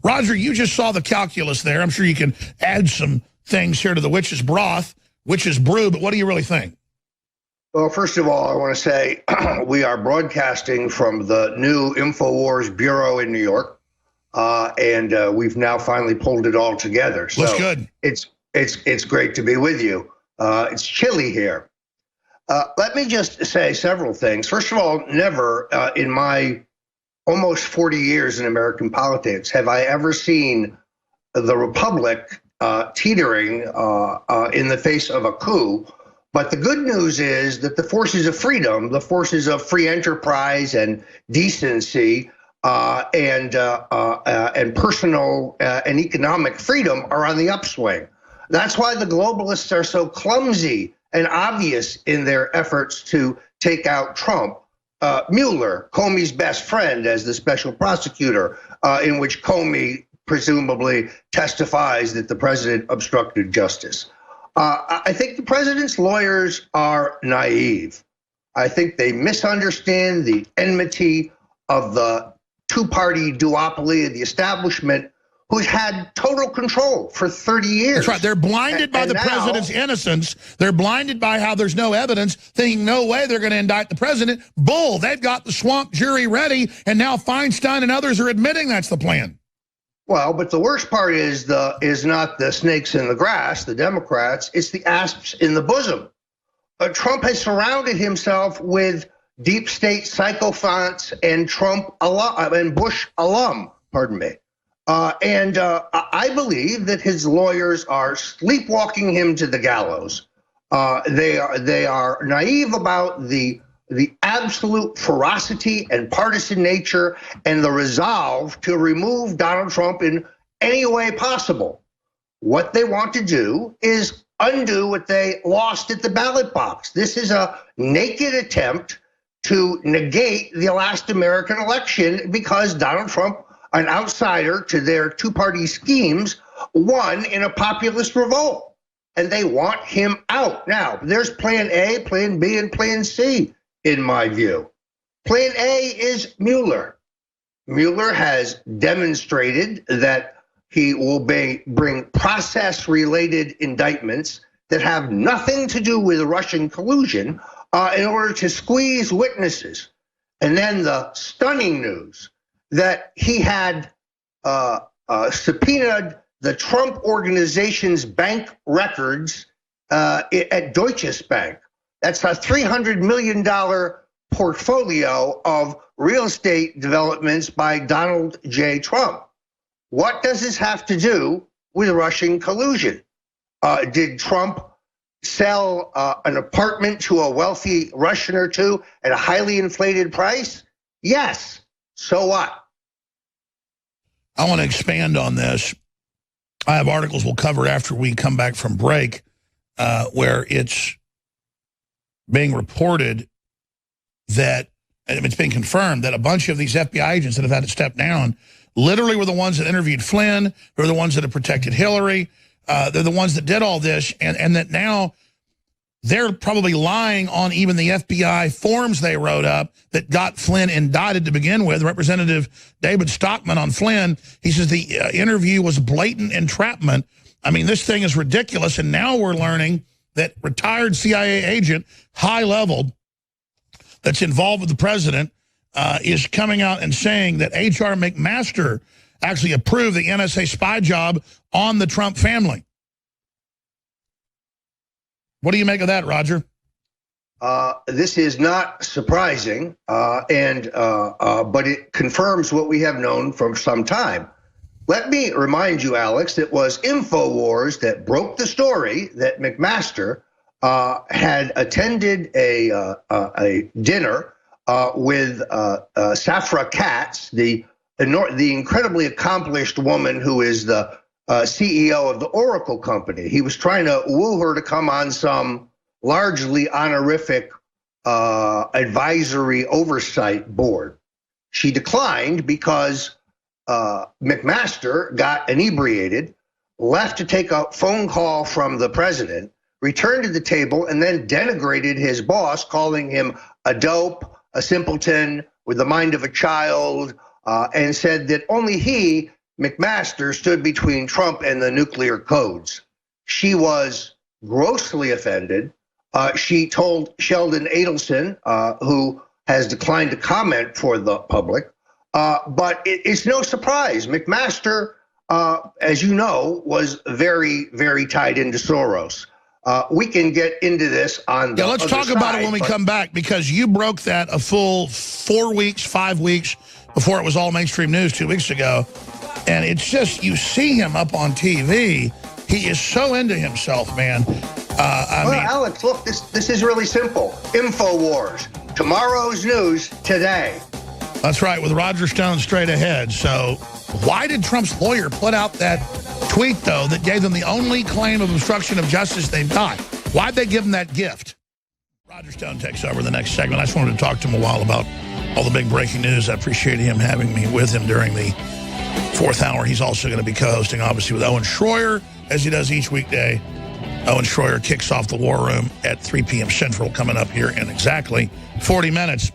Roger, you just saw the calculus there. I'm sure you can add some things here to the witch's broth, witch's brew, but what do you really think? Well, first of all, I want to say we are broadcasting from the new InfoWars Bureau in New York, and we've now finally pulled it all together. So looks good. It's great to be with you. It's chilly here. Let me just say several things. First of all, never in my almost 40 years in American politics have I ever seen the Republic teetering in the face of a coup. But the good news is that the forces of freedom, the forces of free enterprise and decency and personal and economic freedom are on the upswing. That's why the globalists are so clumsy and obvious in their efforts to take out Trump. Mueller, Comey's best friend, as the special prosecutor, in which Comey presumably testifies that the president obstructed justice. I think the president's lawyers are naive. I think they misunderstand the enmity of the two-party duopoly of the establishment, who's had total control for 30 years. That's right. They're blinded by the president's innocence. They're blinded by how there's no evidence, thinking no way they're going to indict the president. Bull. They've got the swamp jury ready, and now Feinstein and others are admitting that's the plan. Well, but the worst part is not the snakes in the grass, the Democrats. It's the asps in the bosom. Trump has surrounded himself with deep state sycophants and Bush alum. Pardon me. I believe that his lawyers are sleepwalking him to the gallows. They are naive about the absolute ferocity and partisan nature and the resolve to remove Donald Trump in any way possible. What they want to do is undo what they lost at the ballot box. This is a naked attempt to negate the last American election because Donald Trump, an outsider to their two-party schemes, won in a populist revolt, and they want him out. Now, there's plan A, plan B, and plan C, in my view. Plan A is Mueller. Mueller has demonstrated that he will bring process-related indictments that have nothing to do with Russian collusion in order to squeeze witnesses. And then the stunning news that he had subpoenaed the Trump organization's bank records at Deutsche Bank. That's a $300 million portfolio of real estate developments by Donald J. Trump. What does this have to do with Russian collusion? Did Trump sell an apartment to a wealthy Russian or two at a highly inflated price? Yes. So what? I want to expand on this. I have articles we'll cover after we come back from break where it's being reported that, and it's been confirmed, that a bunch of these FBI agents that have had to step down literally were the ones that interviewed Flynn, they're the ones that have protected Hillary, they're the ones that did all this, and that now they're probably lying on even the FBI forms they wrote up that got Flynn indicted to begin with. Representative David Stockman on Flynn, he says the interview was blatant entrapment. I mean, this thing is ridiculous, and now we're learning that retired CIA agent, high level, that's involved with the president, is coming out and saying that H.R. McMaster actually approved the NSA spy job on the Trump family. What do you make of that, Roger? This is not surprising, but it confirms what we have known for some time. Let me remind you, Alex, it was InfoWars that broke the story that McMaster had attended a dinner with Safra Katz, the incredibly accomplished woman who is the CEO of the Oracle company. He was trying to woo her to come on some largely honorific advisory oversight board. She declined because McMaster got inebriated, left to take a phone call from the president, returned to the table, and then denigrated his boss, calling him a dope, a simpleton with the mind of a child, and said that only he McMaster stood between Trump and the nuclear codes. She was grossly offended. She told Sheldon Adelson, who has declined to comment for the public, but it's no surprise. McMaster, as you know, was very, very tied into Soros. We can get into this on the Yeah, let's talk about it when we come back, because you broke that a full 4 weeks, 5 weeks before it was all mainstream news 2 weeks ago. And it's just, you see him up on TV. He is so into himself, man. I mean, Alex, look, this is really simple. InfoWars, tomorrow's news today. That's right, with Roger Stone straight ahead. So why did Trump's lawyer put out that tweet, though, that gave them the only claim of obstruction of justice they've got? Why'd they give him that gift? Roger Stone takes over the next segment. I just wanted to talk to him a while about all the big breaking news. I appreciate him having me with him during the fourth hour. He's also going to be co-hosting, obviously, with Owen Schroyer, as he does each weekday. Owen Schroyer kicks off the War Room at 3 p.m. Central, coming up here in exactly 40 minutes.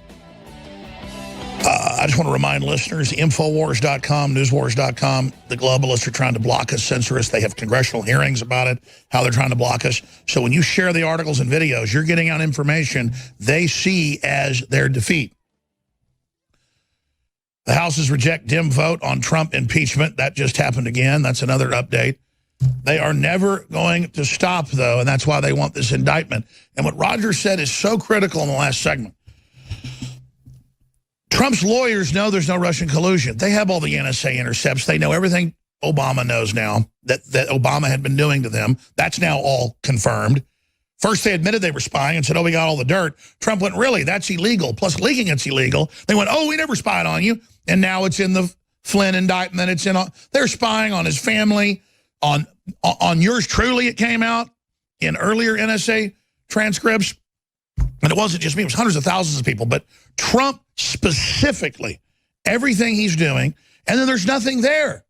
I just want to remind listeners, Infowars.com, Newswars.com, the globalists are trying to block us, censor us. They have congressional hearings about it, how they're trying to block us. So when you share the articles and videos, you're getting out information they see as their defeat. The House's reject dim vote on Trump impeachment. That just happened again. That's another update. They are never going to stop, though, and that's why they want this indictment. And what Roger said is so critical in the last segment. Trump's lawyers know there's no Russian collusion. They have all the NSA intercepts. They know everything Obama knows now that Obama had been doing to them. That's now all confirmed. First, they admitted they were spying and said, oh, we got all the dirt. Trump went, really? That's illegal. Plus, leaking it's illegal. They went, oh, we never spied on you. And now it's in the Flynn indictment. It's in. They're spying on his family, on yours truly. It came out in earlier NSA transcripts. And it wasn't just me. It was hundreds of thousands of people. But Trump specifically, everything he's doing, and then there's nothing there.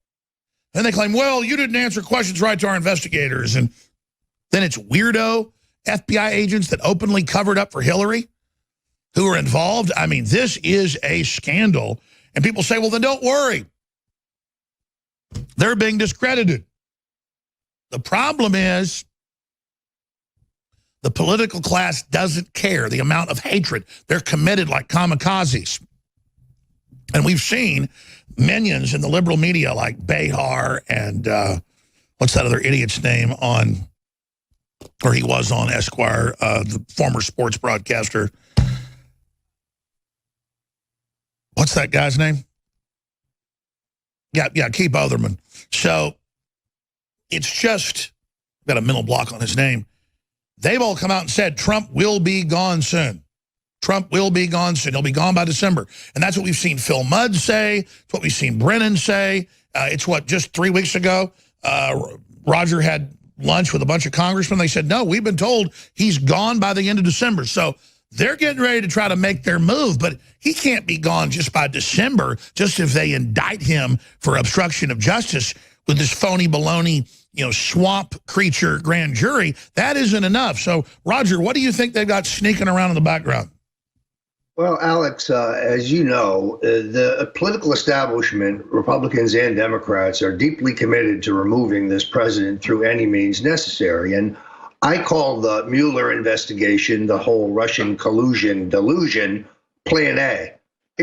And they claim, well, you didn't answer questions right to our investigators. And then it's weirdo FBI agents that openly covered up for Hillary who are involved. I mean, this is a scandal. And people say, well, then don't worry. They're being discredited. The problem is the political class doesn't care the amount of hatred. They're committed like kamikazes. And we've seen minions in the liberal media like Behar and what's that other idiot's name on, or he was on Esquire, the former sports broadcaster. What's that guy's name? Yeah, Keith Otherman. So it's just, got a mental block on his name. They've all come out and said Trump will be gone soon. Trump will be gone soon. He'll be gone by December. And that's what we've seen Phil Mudd say. It's what we've seen Brennan say. It's what, just 3 weeks ago, Roger had lunch with a bunch of congressmen. They said, no, we've been told he's gone by the end of December. So they're getting ready to try to make their move. But he can't be gone just by December, just if they indict him for obstruction of justice with this phony baloney, swamp creature grand jury. That isn't enough. So, Roger, what do you think they've got sneaking around in the background? Well, Alex, as you know, the political establishment, Republicans and Democrats, are deeply committed to removing this president through any means necessary. And I call the Mueller investigation, the whole Russian collusion delusion, Plan A.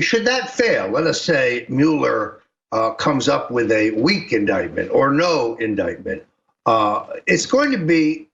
Should that fail, let us say Mueller comes up with a weak indictment or no indictment, it's going to be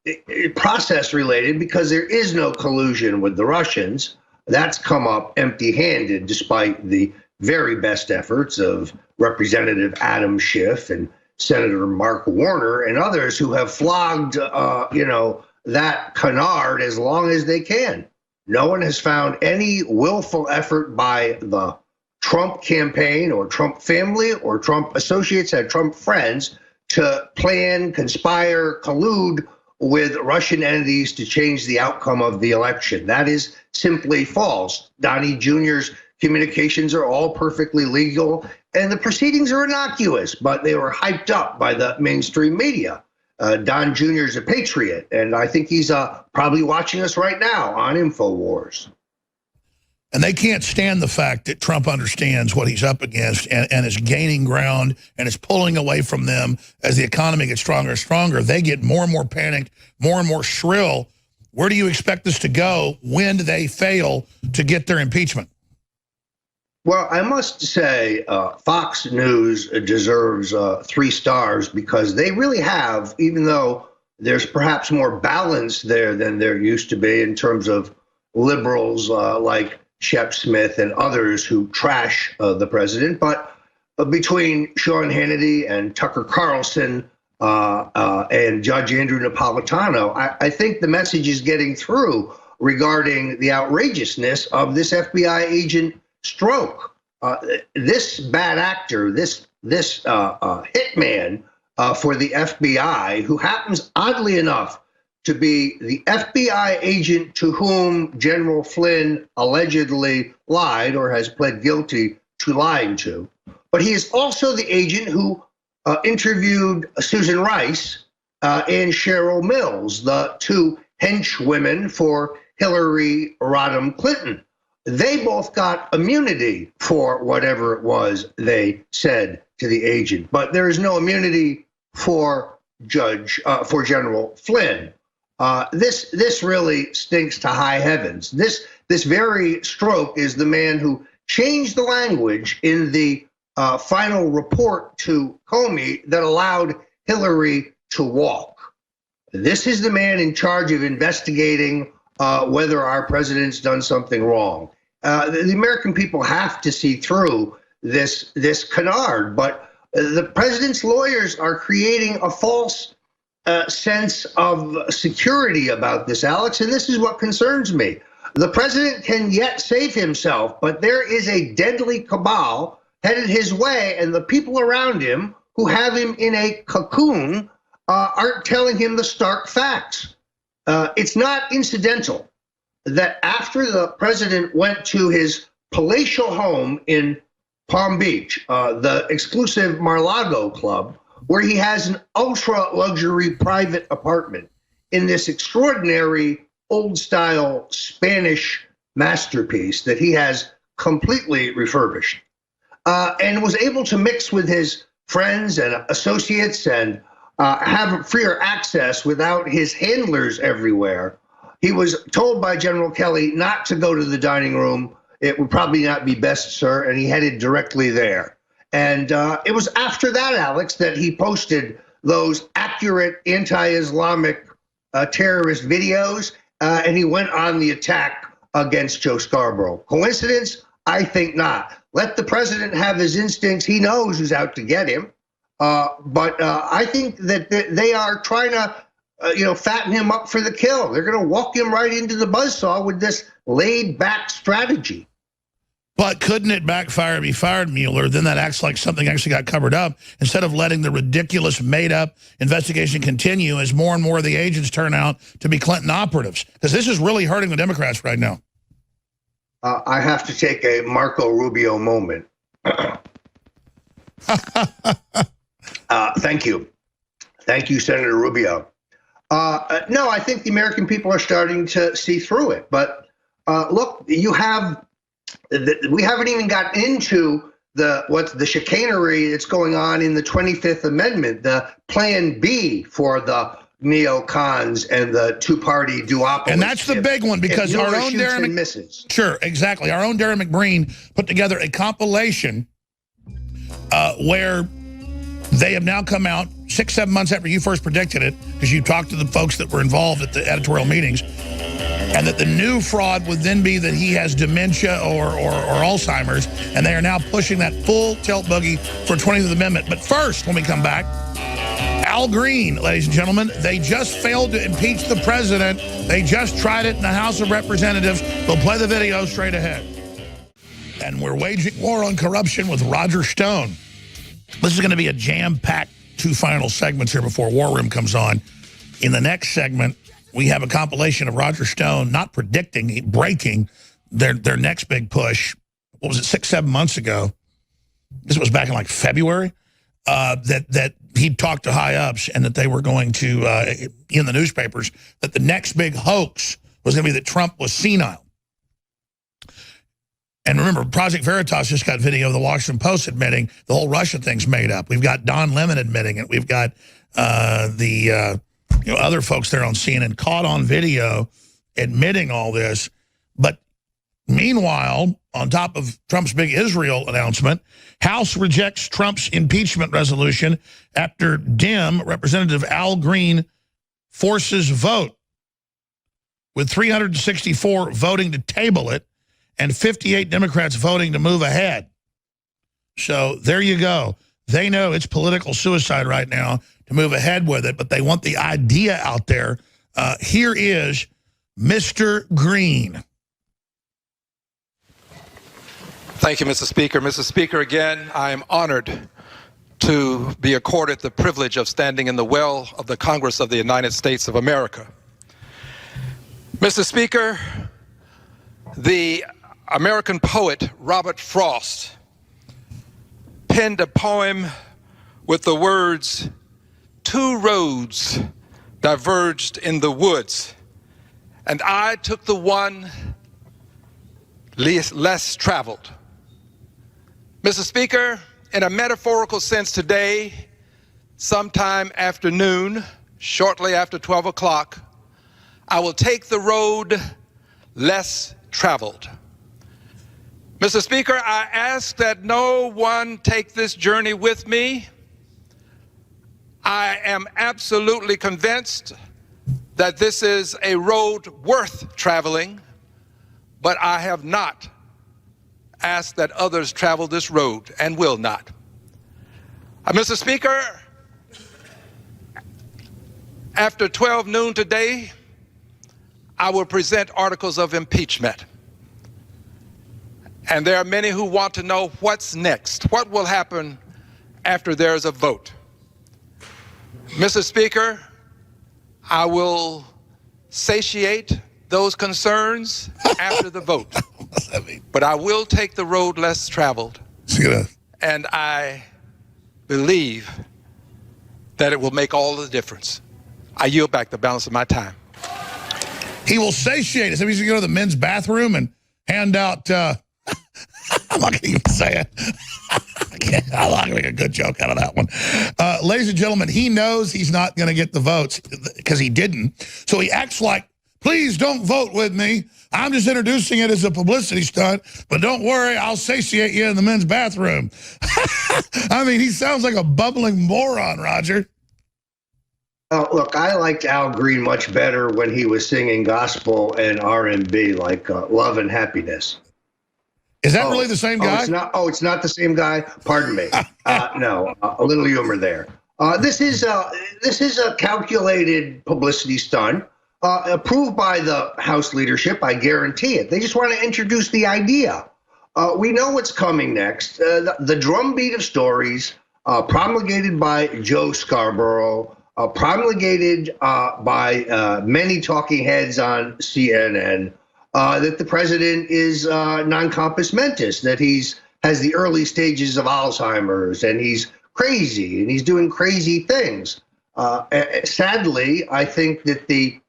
process related because there is no collusion with the Russians. That's come up empty-handed despite the very best efforts of Representative Adam Schiff and Senator Mark Warner and others who have flogged, that canard as long as they can. No one has found any willful effort by the Trump campaign or Trump family or Trump associates and Trump friends to plan, conspire, collude with Russian entities to change the outcome of the election. That is simply false. Donnie Jr.'s communications are all perfectly legal, and the proceedings are innocuous, but they were hyped up by the mainstream media. Don Jr. is a patriot, and I think he's probably watching us right now on InfoWars. And they can't stand the fact that Trump understands what he's up against and is gaining ground and is pulling away from them as the economy gets stronger and stronger. They get more and more panicked, more and more shrill. Where do you expect this to go when they fail to get their impeachment? Well, I must say Fox News deserves 3 stars because they really have, even though there's perhaps more balance there than there used to be in terms of liberals like Shep Smith and others who trash the president. But between Sean Hannity and Tucker Carlson and Judge Andrew Napolitano, I think the message is getting through regarding the outrageousness of this FBI agent stroke. This bad actor, this hitman for the FBI, who happens oddly enough to be the FBI agent to whom General Flynn allegedly lied or has pled guilty to lying to. But he is also the agent who interviewed Susan Rice and Cheryl Mills, the 2 henchwomen for Hillary Rodham Clinton. They both got immunity for whatever it was they said to the agent, but there is no immunity for General Flynn. This really stinks to high heavens. This very stroke is the man who changed the language in the final report to Comey that allowed Hillary to walk. This is the man in charge of investigating whether our president's done something wrong. The American people have to see through this canard, but the president's lawyers are creating a false sense of security about this, Alex, and this is what concerns me. The president can yet save himself, but there is a deadly cabal headed his way, and the people around him who have him in a cocoon aren't telling him the stark facts. It's not incidental that after the president went to his palatial home in Palm Beach, the exclusive Mar-a-Lago club, where he has an ultra-luxury private apartment in this extraordinary old-style Spanish masterpiece that he has completely refurbished, and was able to mix with his friends and associates and have freer access without his handlers everywhere. He was told by General Kelly not to go to the dining room. It would probably not be best, sir, and he headed directly there. And it was after that, Alex, that he posted those accurate anti-Islamic terrorist videos, and he went on the attack against Joe Scarborough. Coincidence? I think not. Let the president have his instincts. He knows who's out to get him. But I think that they are trying to, fatten him up for the kill. They're going to walk him right into the buzzsaw with this laid-back strategy. But couldn't it backfire and be fired, Mueller? Then that acts like something actually got covered up instead of letting the ridiculous, made-up investigation continue as more and more of the agents turn out to be Clinton operatives. Because this is really hurting the Democrats right now. I have to take a Marco Rubio moment. Thank you. Thank you, Senator Rubio. No, I think the American people are starting to see through it. But look, you have... we haven't even gotten into the chicanery that's going on in the 25th Amendment, the Plan B for the neocons and the two-party duopoly. And that's the big one, because our own Darren misses. Sure, exactly. Our own Darren McBreen put together a compilation where they have now come out 6-7 months after you first predicted it, because you talked to the folks that were involved at the editorial meetings, and that the new fraud would then be that he has dementia or Alzheimer's, and they are now pushing that full tilt boogie for 20th Amendment. But first, when we come back, Al Green, ladies and gentlemen, they just failed to impeach the president. They just tried it in the House of Representatives. We'll play the video straight ahead. And we're waging war on corruption with Roger Stone. This is going to be a jam-packed 2 final segments here before War Room comes on. In the next segment, we have a compilation of Roger Stone not predicting, breaking their next big push. What was it, 6-7 months ago? This was back in like February. That he talked to high ups and that they were going to, in the newspapers, that the next big hoax was going to be that Trump was senile. And remember, Project Veritas just got video of the Washington Post admitting the whole Russia thing's made up. We've got Don Lemon admitting it. We've got other folks there on CNN caught on video admitting all this. But meanwhile, on top of Trump's big Israel announcement, House rejects Trump's impeachment resolution after Dem Representative Al Green forces vote, with 364 voting to table it and 58 Democrats voting to move ahead. So there you go. They know it's political suicide right now to move ahead with it, but they want the idea out there. Here is Mr. Green. Thank you, Mr. Speaker. Mr. Speaker, again, I am honored to be accorded the privilege of standing in the well of the Congress of the United States of America. Mr. Speaker, the American poet Robert Frost penned a poem with the words, "Two roads diverged in the woods, and I took the one less traveled." Mr. Speaker, in a metaphorical sense today, sometime afternoon, shortly after 12 o'clock, I will take the road less traveled. Mr. Speaker, I ask that no one take this journey with me. I am absolutely convinced that this is a road worth traveling, but I have not asked that others travel this road and will not. Mr. Speaker, after 12 noon today, I will present articles of impeachment. And there are many who want to know what's next. What will happen after there's a vote? Mr. Speaker, I will satiate those concerns after the vote. But I will take the road less traveled. And I believe that it will make all the difference. I yield back the balance of my time. He will satiate us. If he's going to go to the men's bathroom and hand out, I'm not going to even say it. I'm not going to make a good joke out of that one. Ladies and gentlemen, he knows he's not going to get the votes because he didn't. So he acts like, please don't vote with me. I'm just introducing it as a publicity stunt, but don't worry, I'll satiate you in the men's bathroom. I mean, he sounds like a bubbling moron, Roger. Look, I liked Al Green much better when he was singing gospel and R&B, like Love and Happiness. Is that really the same guy? It's not the same guy. Pardon me. No, a little humor there. This is a calculated publicity stunt. Approved by the House leadership, I guarantee it. They just want to introduce the idea. We know what's coming next. The drumbeat of stories promulgated by Joe Scarborough, promulgated by many talking heads on CNN, that the president is non-compos mentis, that has the early stages of Alzheimer's, and he's crazy, and he's doing crazy things. Sadly, I think that the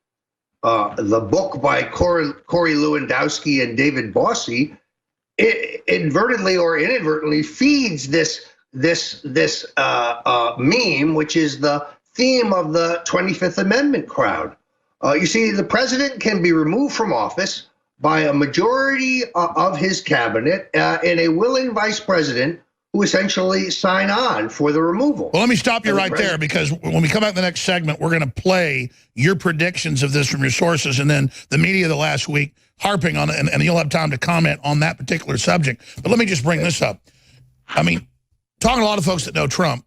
book by Corey Lewandowski and David Bossie inadvertently or inadvertently feeds this meme, which is the theme of the 25th Amendment crowd. You see, the president can be removed from office by a majority of his cabinet and a willing vice president who essentially sign on for the removal. Well, let me stop you right there, because when we come back in the next segment, we're going to play your predictions of this from your sources, and then the media the last week harping on it, and you'll have time to comment on that particular subject. But let me just bring this up. I mean, talking to a lot of folks that know Trump,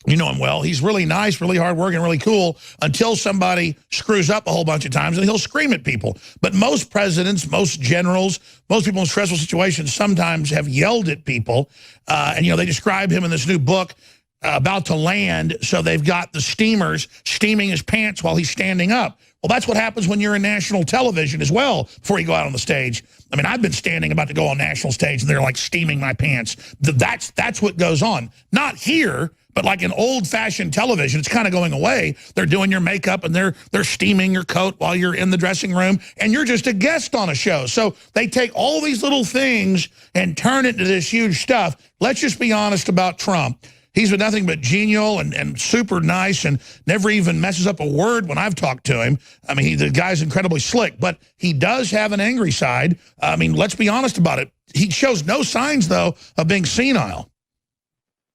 you know him well. He's really nice, really hardworking, really cool, until somebody screws up a whole bunch of times, and he'll scream at people. But most presidents, most generals, most people in stressful situations sometimes have yelled at people. And, they describe him in this new book, About to Land, so they've got the steamers steaming his pants while he's standing up. Well, that's what happens when you're in national television as well before you go out on the stage. I mean, I've been standing about to go on national stage, and they're like steaming my pants. That's what goes on. Not here, But like in old-fashioned television, it's kind of going away. They're doing your makeup and they're steaming your coat while you're in the dressing room, and you're just a guest on a show. So they take all these little things and turn it into this huge stuff. Let's just be honest about Trump. He's been nothing but genial and super nice and never even messes up a word when I've talked to him. I mean, the guy's incredibly slick, but he does have an angry side. I mean, let's be honest about it. He shows no signs, though, of being senile.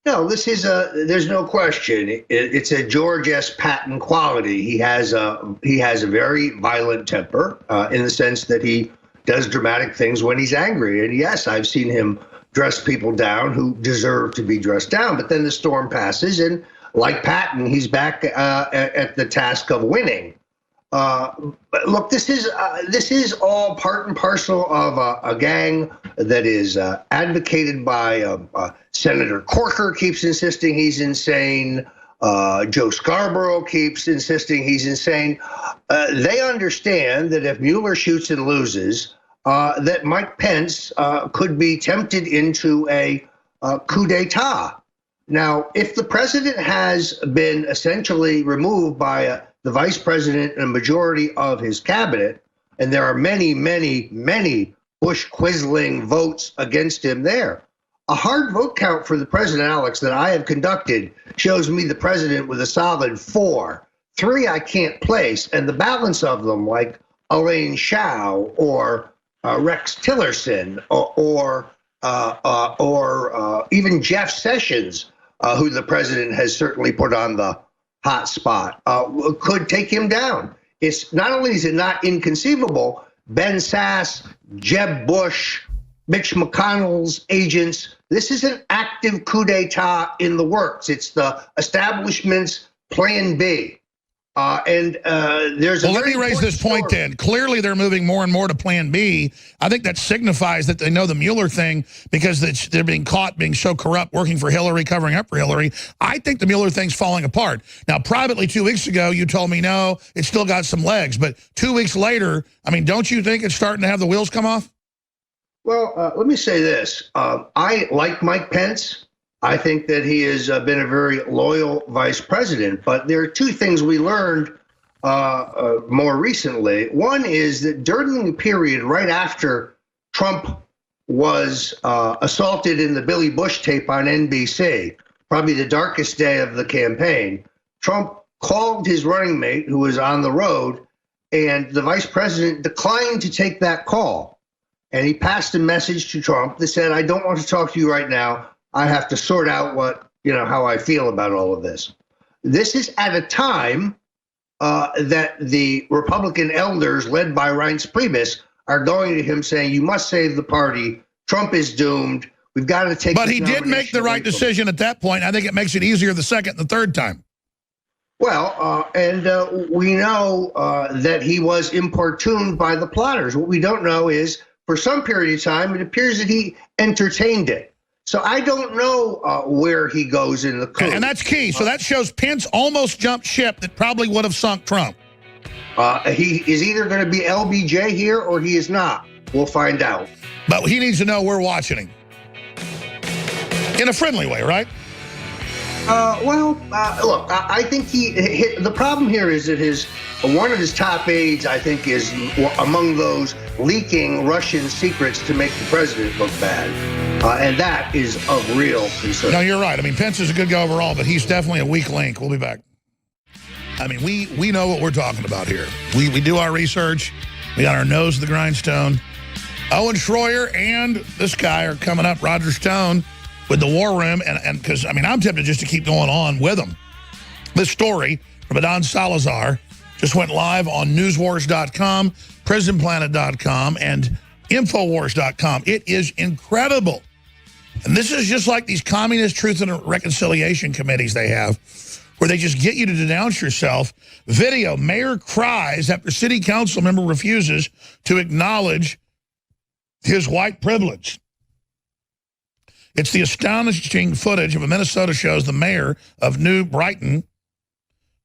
No, this is there's no question. It's a George S. Patton quality. He has a very violent temper in the sense that he does dramatic things when he's angry. And yes, I've seen him dress people down who deserve to be dressed down. But then the storm passes, and like Patton, he's back at the task of winning. But look, this is all part and parcel of a gang that is advocated by Senator Corker. Keeps insisting he's insane. Joe Scarborough keeps insisting he's insane. They understand that if Mueller shoots and loses, that Mike Pence could be tempted into a coup d'etat. Now, if the president has been essentially removed by the vice president and a majority of his cabinet, and there are many, many, many Bush-quizzling votes against him there, a hard vote count for the president, Alex, that I have conducted shows me the president with a solid 4. 3 I can't place, and the balance of them, like Elaine Chao or Rex Tillerson or even Jeff Sessions, who the president has certainly put on the hot spot, could take him down. It's not only is it not inconceivable, Ben Sasse, Jeb Bush, Mitch McConnell's agents, this is an active coup d'etat in the works. It's the establishment's plan B. There's well, let me raise this point then. Clearly, they're moving more and more to Plan B. I think that signifies that they know the Mueller thing because they're being caught being so corrupt, working for Hillary, covering up for Hillary. I think the Mueller thing's falling apart. Now, privately, 2 weeks ago, you told me, no, it's still got some legs. But 2 weeks later, I mean, don't you think it's starting to have the wheels come off? Well, let me say this. I like Mike Pence. I think that he has been a very loyal vice president, but there are 2 things we learned more recently. One is that during the period right after Trump was assaulted in the Billy Bush tape on NBC, probably the darkest day of the campaign, Trump called his running mate who was on the road, and the vice president declined to take that call. And he passed a message to Trump that said, I don't want to talk to you right now. I have to sort out how I feel about all of this. This is at a time that the Republican elders led by Reince Priebus are going to him saying, you must save the party. Trump is doomed. We've got to take. But he did make the right decision at that point. I think it makes it easier the second and the third time. Well, we know that he was importuned by the plotters. What we don't know is for some period of time, it appears that he entertained it. So I don't know where he goes in the coup. And that's key. So that shows Pence almost jumped ship that probably would have sunk Trump. He is either going to be LBJ here or he is not. We'll find out. But he needs to know we're watching him. In a friendly way, right? Look, I think the problem here is that one of his top aides, I think, is among those leaking Russian secrets to make the president look bad. And that is of real concern. No, you're right. I mean, Pence is a good guy overall, but he's definitely a weak link. We'll be back. I mean, we know what we're talking about here. We do our research. We got our nose to the grindstone. Owen Schroyer and this guy are coming up, Roger Stone, with the War Room. And because, I mean, I'm tempted just to keep going on with them. This story from Adon Salazar just went live on newswars.com, prisonplanet.com, and infowars.com. It is incredible. And this is just like these communist truth and reconciliation committees they have, where they just get you to denounce yourself. Video, mayor cries after city council member refuses to acknowledge his white privilege. It's the astonishing footage of a Minnesota shows the mayor of New Brighton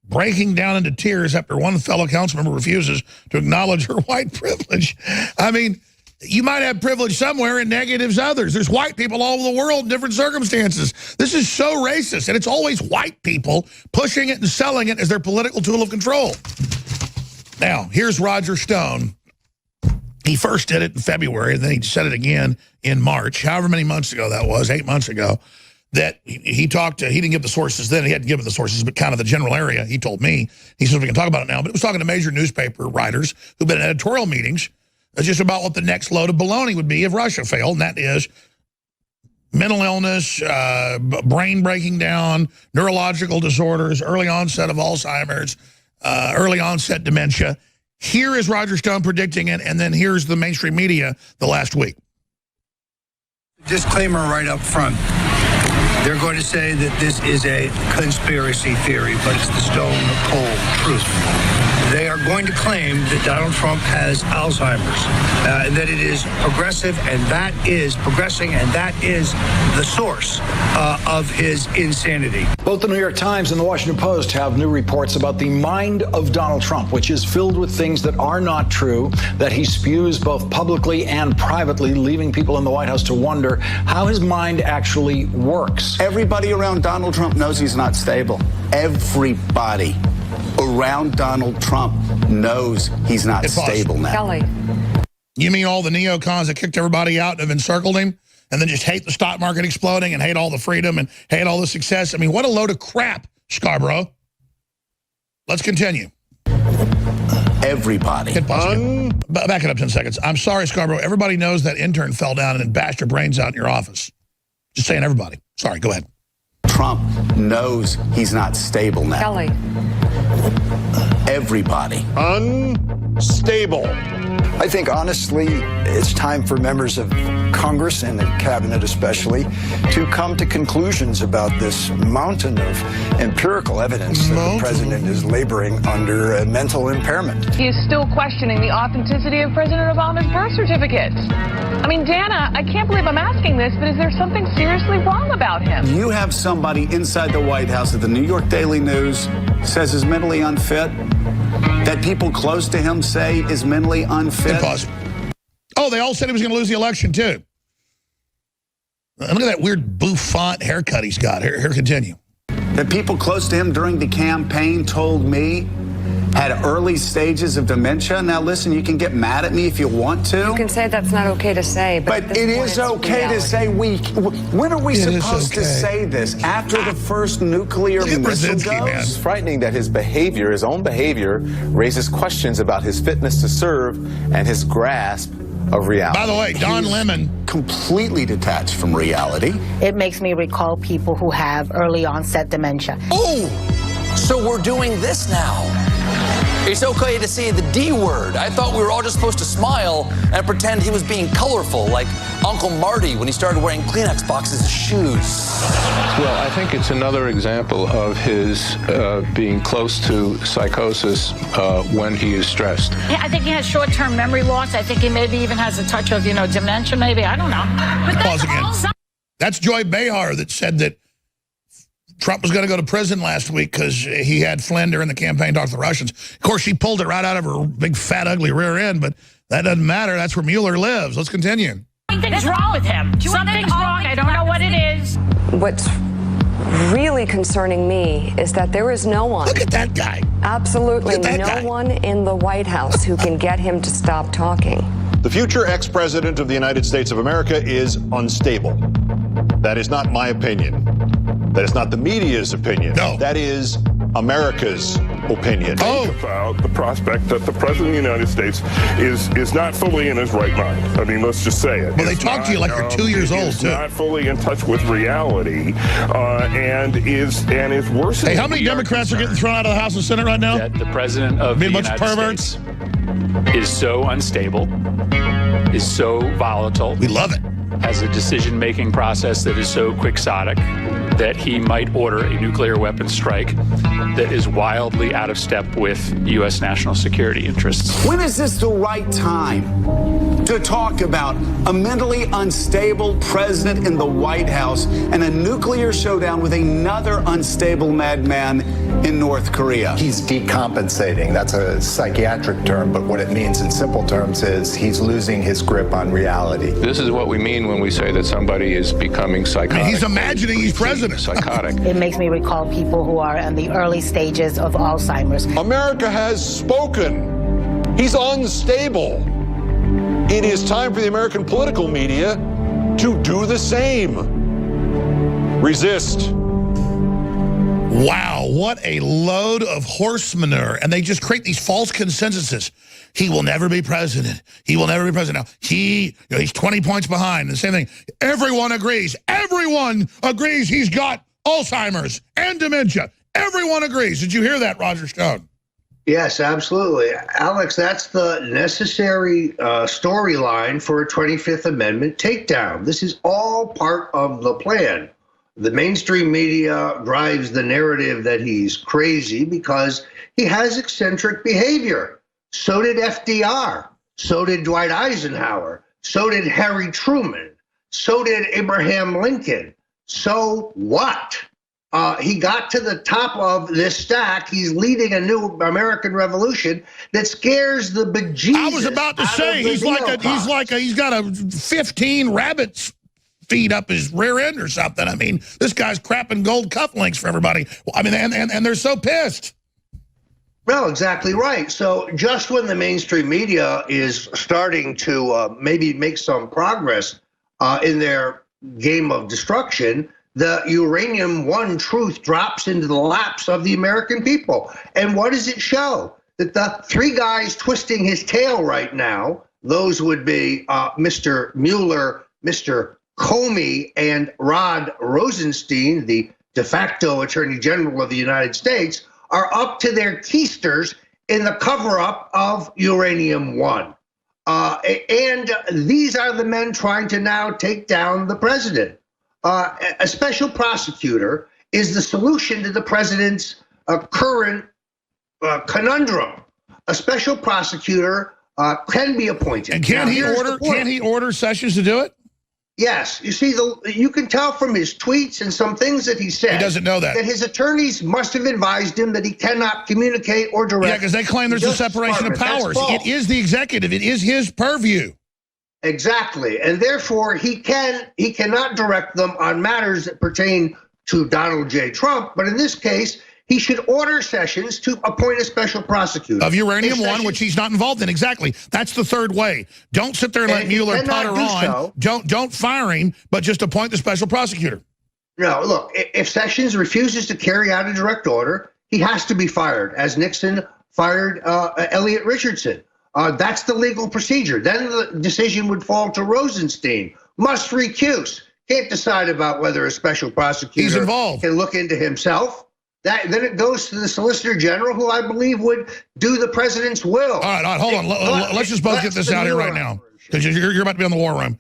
breaking down into tears after one fellow council member refuses to acknowledge her white privilege. I mean, You might have privilege somewhere and negatives others. There's white people all over the world in different circumstances. This is so racist, and it's always white people pushing it and selling it as their political tool of control. Now, here's Roger Stone. He first did it in February, and then he said it again in March, however many months ago that was, 8 months ago, that he talked to, he didn't give the sources then, he hadn't given the sources, but kind of the general area, he told me. He says we can talk about it now, but it was talking to major newspaper writers who've been in editorial meetings just about what the next load of baloney would be if Russia failed, and that is mental illness, brain breaking down, neurological disorders, early onset of Alzheimer's, early onset dementia. Here is Roger Stone predicting it, and then here's the mainstream media the last week. Disclaimer right up front. They're going to say that this is a conspiracy theory, but it's the stone cold truth. They are going to claim that Donald Trump has Alzheimer's, that it is progressive, and that is progressing, and that is the source of his insanity. Both the New York Times and the Washington Post have new reports about the mind of Donald Trump, which is filled with things that are not true, that he spews both publicly and privately, leaving people in the White House to wonder how his mind actually works. Everybody around Donald Trump knows he's not stable. Everybody around Donald Trump knows he's not stable now. Kelly. You mean all the neocons that kicked everybody out and have encircled him and then just hate the stock market exploding and hate all the freedom and hate all the success? I mean, what a load of crap, Scarborough. Let's continue. Everybody. Back it up 10 seconds. I'm sorry, Scarborough. Everybody knows that intern fell down and bashed your brains out in your office. Just saying everybody. Sorry, go ahead. Trump knows he's not stable now. Kelly. Everybody. Unstable. I think, honestly, it's time for members of Congress and the cabinet especially to come to conclusions about this mountain of empirical evidence that the president is laboring under a mental impairment. He is still questioning the authenticity of President Obama's birth certificate. I mean, Dana, I can't believe I'm asking this, but is there something seriously wrong about him? You have somebody inside the White House that the New York Daily News says is mentally unfit, that people close to him say is mentally unfit. Oh, they all said he was going to lose the election, too. Look at that weird bouffant haircut he's got. Here, continue. That people close to him during the campaign told me had early stages of dementia. Now, listen, you can get mad at me if you want to. You can say that's not okay to say, but it is okay to say when are we supposed to say this? After the first nuclear missile goes? It's frightening that his behavior, his own behavior, raises questions about his fitness to serve and his grasp of reality. By the way, Don Lemon. Completely detached from reality. It makes me recall people who have early onset dementia. Oh, so we're doing this now. It's okay to say the D word. I thought we were all just supposed to smile and pretend he was being colorful, like Uncle Marty when he started wearing Kleenex boxes as shoes. Well, I think it's another example of his being close to psychosis when he is stressed. I think he has short-term memory loss. I think he maybe even has a touch of, dementia, maybe. I don't know. But pause again. That's Joy Behar that said that Trump was going to go to prison last week because he had Flynn during the campaign talk to the Russians. Of course, she pulled it right out of her big, fat, ugly rear end, but that doesn't matter. That's where Mueller lives. Let's continue. Something's wrong with him. Something's wrong. I don't know what it is. what's really concerning me is that there is no one. Look at that guy. Absolutely no one in the White House who can get him to stop talking. The future ex-president of the United States of America is unstable. That is not my opinion. That is not the media's opinion. No. That is America's opinion. Think about the prospect that the president of the United States is not fully in his right mind. I mean, let's just say it. Well, they talk to you like you're 2 years old, too. Not fully in touch with reality, and is worsening. Hey, how many Democrats are getting thrown out of the House and Senate right now? That the president of the United States is so unstable, is so volatile. We love it. Has a decision-making process that is so quixotic. that he might order a nuclear weapons strike that is wildly out of step with U.S. national security interests. When is this the right time to talk about a mentally unstable president in the White House and a nuclear showdown with another unstable madman in North Korea? He's decompensating. That's a psychiatric term, but what it means in simple terms is he's losing his grip on reality. This is what we mean when we say that somebody is becoming psychotic. I mean, he's imagining he's president. Psychotic. It makes me recall people who are in the early stages of Alzheimer's. America has spoken. He's unstable. It is time for the American political media to do the same. Resist. Wow, what a load of horse manure. And they just create these false consensuses. He will never be president. He will never be president. Now, he's 20 points behind. The same thing. Everyone agrees. Everyone agrees he's got Alzheimer's and dementia. Everyone agrees. Did you hear that, Roger Stone? Yes, absolutely. Alex, that's the necessary storyline for a 25th Amendment takedown. This is all part of the plan. The mainstream media drives the narrative that he's crazy because he has eccentric behavior. So did FDR. So did Dwight Eisenhower. So did Harry Truman. So did Abraham Lincoln. So what? He got to the top of this stack. He's leading a new American revolution that scares the bejesus. I was about to say he's got a 15 rabbits feet up his rear end or something. I mean, this guy's crapping gold cufflinks for everybody. I mean, and they're so pissed. Well, exactly right. So just when the mainstream media is starting to maybe make some progress in their game of destruction, the Uranium One truth drops into the laps of the American people. And what does it show? That the three guys twisting his tail right now, those would be Mr. Mueller, Mr. Comey, and Rod Rosenstein, the de facto Attorney General of the United States, are up to their keisters in the cover-up of Uranium One. And these are the men trying to now take down the president. A special prosecutor is the solution to the president's current conundrum. A special prosecutor can be appointed. And can he order Sessions to do it? Yes. You see, you can tell from his tweets and some things that he said. He doesn't know that his attorneys must have advised him that he cannot communicate or direct. Yeah, because they claim there's a separation of powers. It is the executive. It is his purview. Exactly, and therefore he cannot direct them on matters that pertain to Donald J. Trump. But in this case, he should order Sessions to appoint a special prosecutor of Uranium One, which he's not involved in. Exactly, that's the third way. Don't sit there and let Mueller putter on. Don't fire him, but just appoint the special prosecutor. No, look, if Sessions refuses to carry out a direct order, he has to be fired, as Nixon fired Elliot Richardson. That's the legal procedure. Then the decision would fall to Rosenstein. Must recuse. Can't decide about whether a special prosecutor can look into himself. Then it goes to the Solicitor General, who I believe would do the president's will. All right, hold on. Let's just both get this out here right now, because you're about to be on the war room.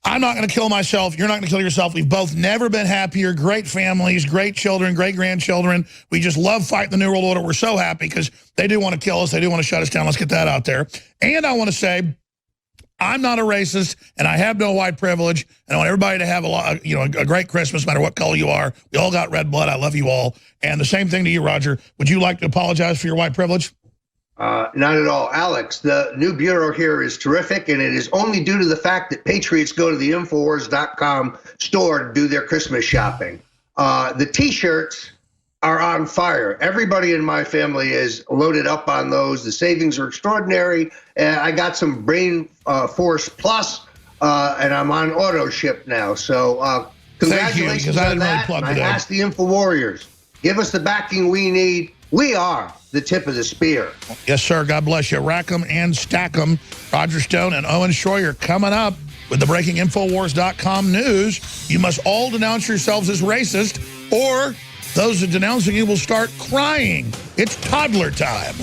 I'm not going to kill myself. You're not going to kill yourself. We've both never been happier. Great families, great children, great grandchildren. We just love fighting the New World Order. We're so happy because they do want to kill us. They do want to shut us down. Let's get that out there. And I want to say, I'm not a racist, and I have no white privilege. And I want everybody to have a great Christmas, no matter what color you are. We all got red blood. I love you all. And the same thing to you, Roger. Would you like to apologize for your white privilege? Not at all. Alex, the new bureau here is terrific, and it is only due to the fact that patriots go to the Infowars.com store to do their Christmas shopping. The T-shirts are on fire. Everybody in my family is loaded up on those. The savings are extraordinary. I got some Brain Force Plus, and I'm on auto ship now. So congratulations on that. I asked the InfoWarriors, give us the backing we need. We are the tip of the spear. Yes, sir. God bless you. Rack 'em and stack 'em. Roger Stone and Owen Schroyer coming up with the breaking Infowars.com news. You must all denounce yourselves as racist, or those that denouncing you will start crying. It's toddler time.